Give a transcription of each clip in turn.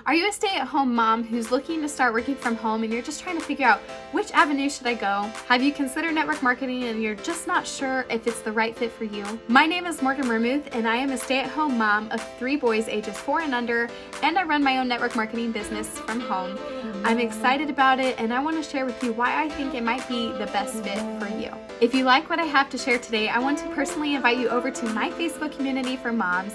Are you a stay-at-home mom who's looking to start working from home and you're just trying to figure out which avenue should I go? Have you considered network marketing and you're just not sure if it's the right fit for you? My name is Morgan Vermuth and I am a stay-at-home mom of 3 boys ages 4 and under, and I run my own network marketing business from home. I'm excited about it and I want to share with you why I think it might be the best fit for you. If you like what I have to share today, I want to personally invite you over to my Facebook community for moms.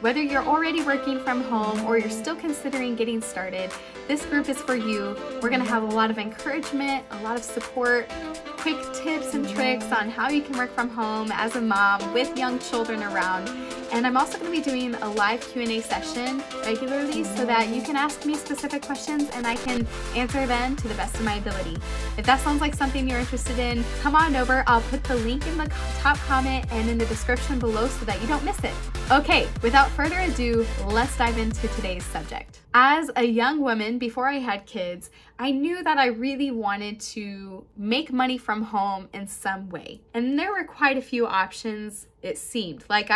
Whether you're already working from home or you're still considering getting started, this group is for you. We're going to have a lot of encouragement, a lot of support, quick tips and tricks on how you can work from home as a mom with young children around. And I'm also going to be doing a live Q&A session regularly so that you can ask me specific questions and I can answer them to the best of my ability. If that sounds like something you're interested in, come on over. I'll put the link in the top comment and in the description below so that you don't miss it. Okay, without further ado, let's dive into today's subject. As a young woman, before I had kids, I knew that I really wanted to make money from home in some way. And there were quite a few options, it seemed. Like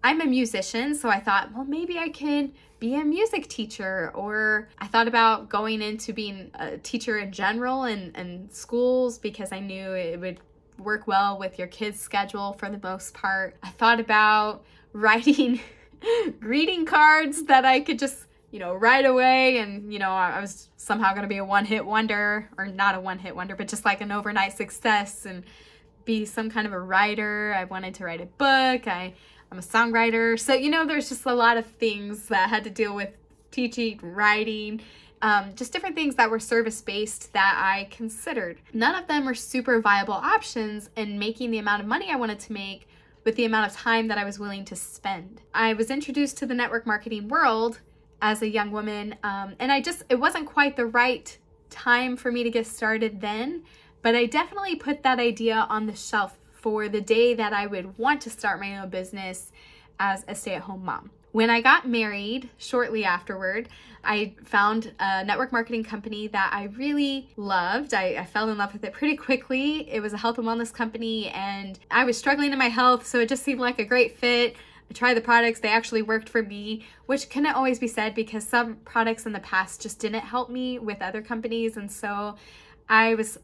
I'm a musician, so I thought, well, maybe I could be a music teacher, or I thought about going into being a teacher in general in schools because I knew it would work well with your kids' schedule for the most part. I thought about writing greeting cards that I could just, right away, and, I was somehow going to be a one-hit wonder, or not a one-hit wonder, but just like an overnight success and be some kind of a writer. I wanted to write a book. I'm a songwriter. So, there's just a lot of things that had to deal with teaching, writing, just different things that were service-based that I considered. None of them were super viable options in making the amount of money I wanted to make with the amount of time that I was willing to spend. I was introduced to the network marketing world as a young woman, and it wasn't quite the right time for me to get started then, but I definitely put that idea on the shelf for the day that I would want to start my own business as a stay-at-home mom. When I got married shortly afterward, I found a network marketing company that I really loved. I fell in love with it pretty quickly. It was a health and wellness company, and I was struggling in my health, so it just seemed like a great fit. I tried the products, they actually worked for me, which couldn't always be said because some products in the past just didn't help me with other companies, and so I was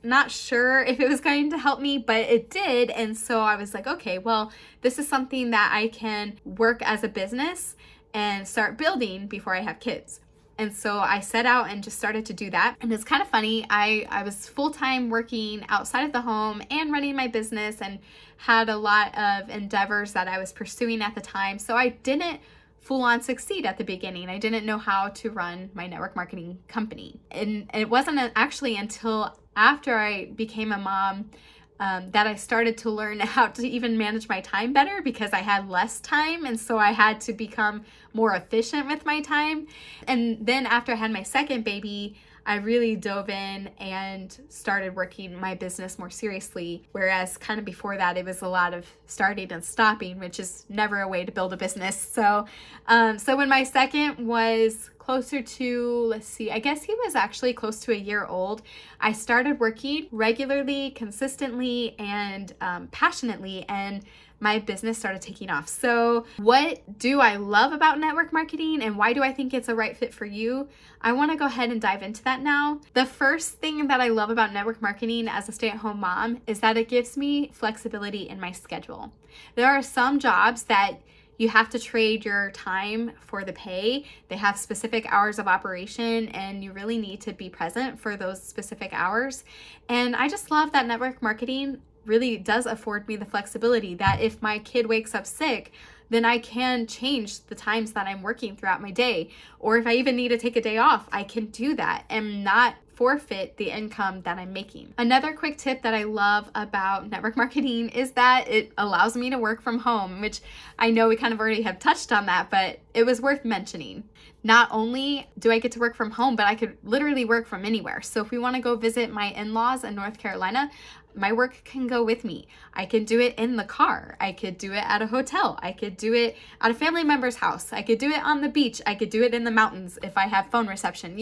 not sure if it was going to help me, but it did. And so I was like, okay, well, this is something that I can work as a business and start building before I have kids. And so I set out and just started to do that. And it's kind of funny. I was full-time working outside of the home and running my business and had a lot of endeavors that I was pursuing at the time. So I didn't full-on succeed at the beginning. I didn't know how to run my network marketing company. And it wasn't actually until after I became a mom that I started to learn how to even manage my time better because I had less time. And so I had to become more efficient with my time. And then after I had my second baby, I really dove in and started working my business more seriously. Whereas kind of before that, it was a lot of starting and stopping, which is never a way to build a business. So when my second was closer to, I guess he was actually close to a year old, I started working regularly, consistently, and passionately, and my business started taking off. So what do I love about network marketing and why do I think it's a right fit for you? I want to go ahead and dive into that now. The first thing that I love about network marketing as a stay-at-home mom is that it gives me flexibility in my schedule. There are some jobs that you have to trade your time for the pay. They have specific hours of operation and you really need to be present for those specific hours. And I just love that network marketing really does afford me the flexibility that if my kid wakes up sick, then I can change the times that I'm working throughout my day. Or if I even need to take a day off, I can do that and not forfeit the income that I'm making. Another quick tip that I love about network marketing is that it allows me to work from home, which I know we kind of already have touched on that, but it was worth mentioning. Not only do I get to work from home, but I could literally work from anywhere. So if we want to go visit my in-laws in North Carolina, my work can go with me. I can do it in the car. I could do it at a hotel. I could do it at a family member's house. I could do it on the beach. I could do it in the mountains if I have phone reception.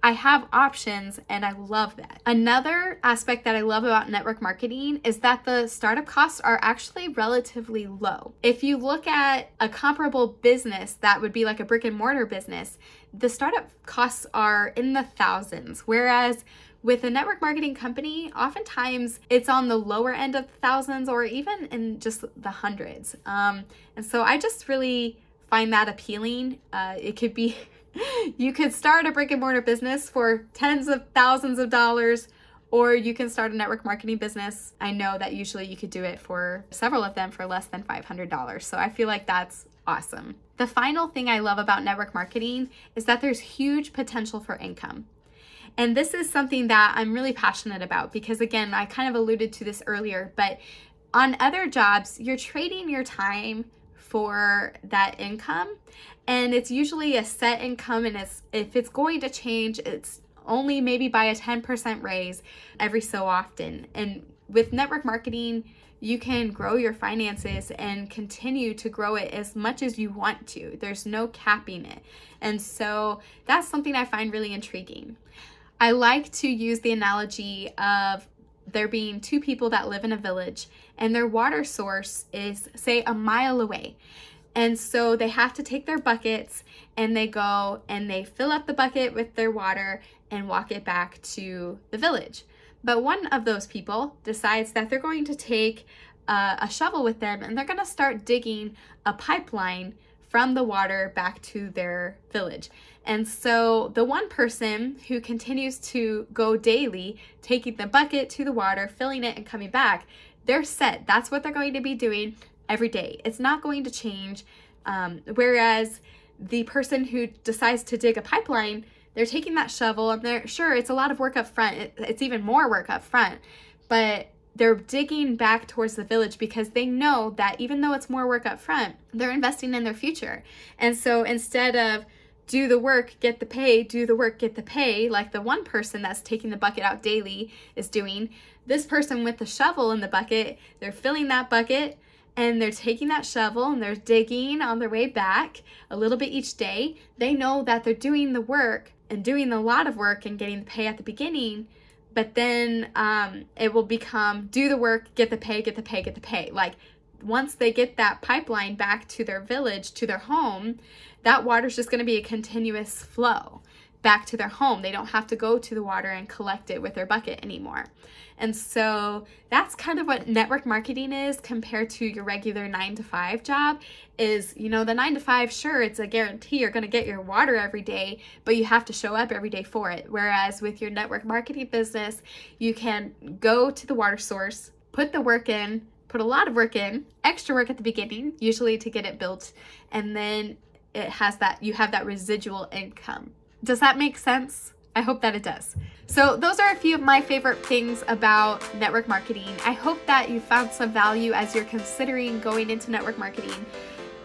I have options and I love that. Another aspect that I love about network marketing is that the startup costs are actually relatively low. If you look at a comparable business that would be like a brick and mortar business, the startup costs are in the thousands, whereas with a network marketing company, oftentimes it's on the lower end of the thousands or even in just the hundreds. And so I just really find that appealing. It could be, you could start a brick and mortar business for tens of thousands of dollars, or you can start a network marketing business. I know that usually you could do it for several of them for less than $500. So I feel like that's awesome. The final thing I love about network marketing is that there's huge potential for income. And this is something that I'm really passionate about because, again, I kind of alluded to this earlier, but on other jobs, you're trading your time for that income, and it's usually a set income, and if it's going to change, it's only maybe by a 10% raise every so often. And with network marketing, you can grow your finances and continue to grow it as much as you want to. There's no capping it. And so that's something I find really intriguing. I like to use the analogy of there being two people that live in a village and their water source is, say, a mile away. And so they have to take their buckets and they go and they fill up the bucket with their water and walk it back to the village. But one of those people decides that they're going to take a shovel with them and they're going to start digging a pipeline from the water back to their village. And so the one person who continues to go daily, taking the bucket to the water, filling it and coming back, they're set. That's what they're going to be doing every day. It's not going to change. Whereas the person who decides to dig a pipeline, they're taking that shovel and they're sure it's a lot of work up front. It's even more work up front, but they're digging back towards the village because they know that even though it's more work up front, they're investing in their future. And so instead of do the work, get the pay, do the work, get the pay, like the one person that's taking the bucket out daily is doing, this person with the shovel in the bucket, they're filling that bucket and they're taking that shovel and they're digging on their way back a little bit each day. They know that they're doing the work and doing a lot of work and getting the pay at the beginning, but then it will become do the work, get the pay, get the pay, get the pay. Like once they get that pipeline back to their village, to their home, that water's just going to be a continuous flow back to their home. They don't have to go to the water and collect it with their bucket anymore. And so that's kind of what network marketing is compared to your regular 9-to-5 job is, the 9-to-5, sure, it's a guarantee you're going to get your water every day, but you have to show up every day for it. Whereas with your network marketing business, you can go to the water source, put the work in, put a lot of work in, extra work at the beginning, usually to get it built, and then you have that residual income. Does that make sense? I hope that it does. So those are a few of my favorite things about network marketing. I hope that you found some value as you're considering going into network marketing.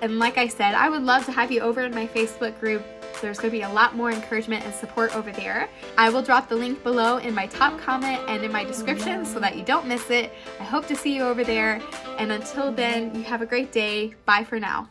And like I said, I would love to have you over in my Facebook group. There's going to be a lot more encouragement and support over there. I will drop the link below in my top comment and in my description so that you don't miss it. I hope to see you over there. And until then, you have a great day. Bye for now.